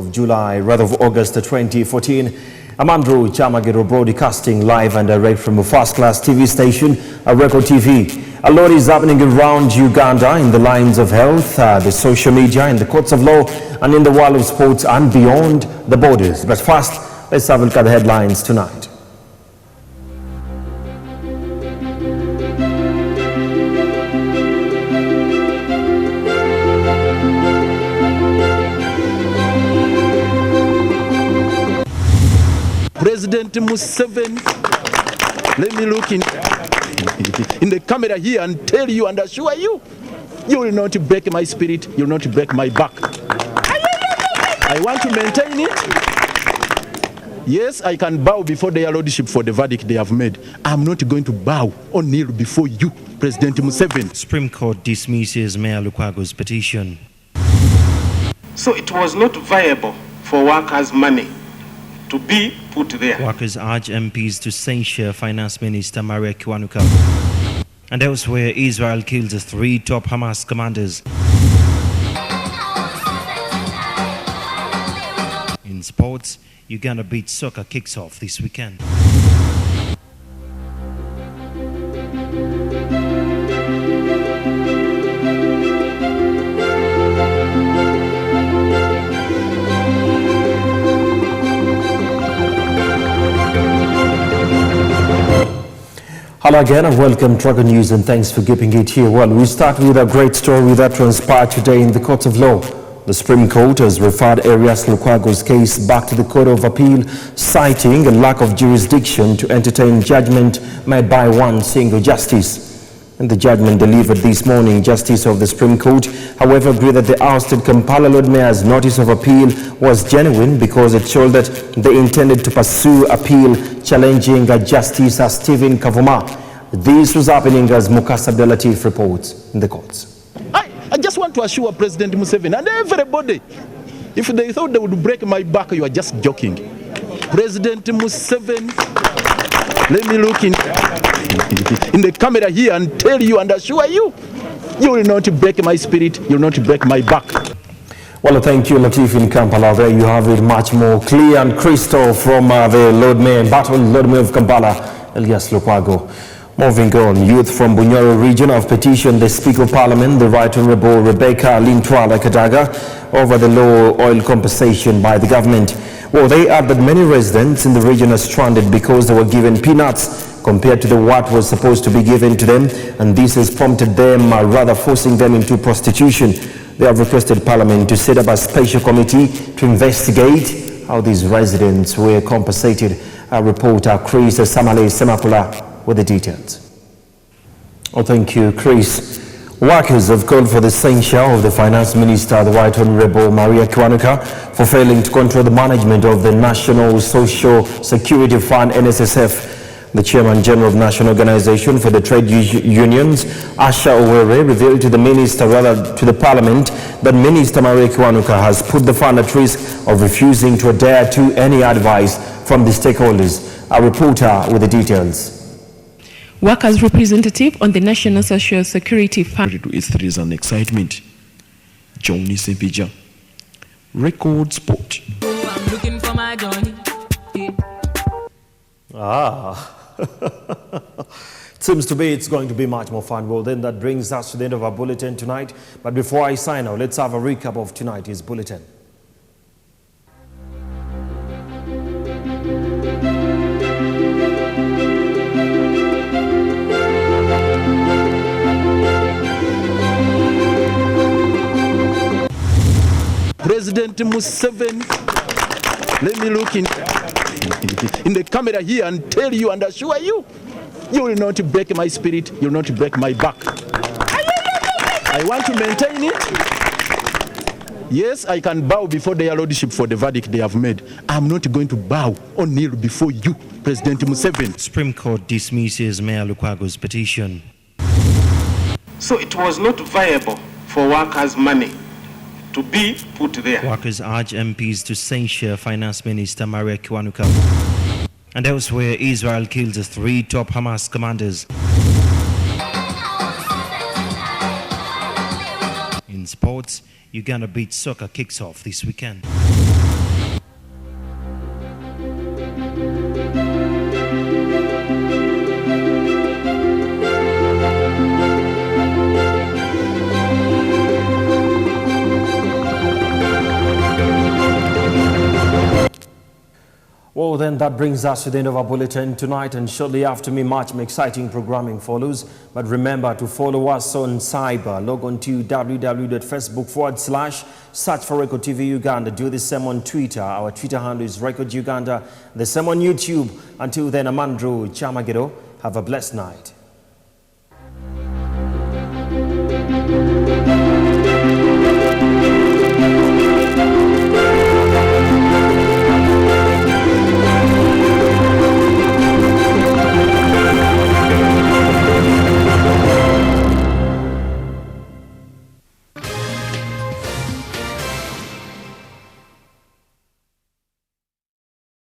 of August 2014. I'm Andrew Kyamagero, broadcasting live and direct from a first-class TV station, Record TV. A lot is happening around Uganda in the lines of health, the social media, in the courts of law, and in the world of sports and beyond the borders. But first, let's have a look at the headlines tonight. President Museveni, let me look in the camera here and tell you and assure you, you will not break my spirit, you will not break my back. I want to maintain it. Yes, I can bow before their lordship for the verdict they have made. I'm not going to bow or kneel before you, President Museveni. Supreme Court dismisses Mayor Lukwago's petition. So it was not viable for workers' money to be put there. Workers urge MPs to censure Finance Minister Maria Kiwanuka. And elsewhere, Israel kills 3 top Hamas commanders. In sports, Uganda beach soccer kicks off this weekend. Hello again and welcome to Record News, and thanks for keeping it here. Well, we start with a great story that transpired today in the courts of law. The Supreme Court has referred Arias Lukwago's case back to the Court of Appeal, citing a lack of jurisdiction to entertain judgment made by one single justice. In the judgment delivered this morning, Justice of the Supreme Court, however, agreed that the ousted Kampala Lord Mayor's notice of appeal was genuine because it showed that they intended to pursue appeal challenging Justice Stephen Kavuma. This was happening as Mukasa Abdulatif reports in the courts. I just want to assure President Museveni and everybody, if they thought they would break my back, you are just joking. President Museveni, let me look in the camera here and tell you and assure you, you will not break my spirit, you will not break my back. Well, thank you, Latif in Kampala. There you have it, much more clear and crystal from the Lord Mayor of Kampala, Arias Lukwago. Moving on, youth from Bunyoro region have petitioned the Speaker of Parliament, the Right Honourable Rebecca Lintwala Kadaga, over the low oil compensation by the government. Well, they add that many residents in the region are stranded because they were given peanuts compared to what was supposed to be given to them, and this has prompted them, rather forcing them into prostitution. They have requested Parliament to set up a special committee to investigate how these residents were compensated. Our reporter Chris Samale Semakula with the details. Oh, thank you, Chris. Workers have called for the censure of the Finance Minister, the Right Honourable Maria Kiwanuka, for failing to control the management of the National Social Security Fund, NSSF. The Chairman General of National Organization for the Trade Unions, Asha Owere, revealed to the Minister, rather to the Parliament, that Minister Maria Kiwanuka has put the fund at risk of refusing to adhere to any advice from the stakeholders. A reporter with the details. Workers' representative on the National Social Security Fund. There is an excitement. Johnny Sepija. Record Sport. Oh, I'm looking for my Johnny. Yeah. It seems to be it's going to be much more fun. Well, then that brings us to the end of our bulletin tonight. But before I sign out, let's have a recap of tonight's bulletin. President Museveni, let me look in the camera here and tell you and assure you, you will not break my spirit, you will not break my back. I want to maintain it. Yes, I can bow before their lordship for the verdict they have made. I'm not going to bow or kneel before you, President Museveni. Supreme Court dismisses Mayor Lukwago's petition. So it was not viable for workers' money to be put there. Workers urge MPs to censure Finance Minister Maria Kiwanuka. And elsewhere, Israel kills 3 top Hamas commanders. In sports, Uganda beach soccer kicks off this weekend. Well, then that brings us to the end of our bulletin tonight, and shortly after me, much more exciting programming follows. But remember to follow us on cyber. Log on to www.facebook.com/search for Record TV Uganda. Do the same on Twitter. Our Twitter handle is Record Uganda. The same on YouTube. Until then, I'm Andrew Kyamagero. Have a blessed night.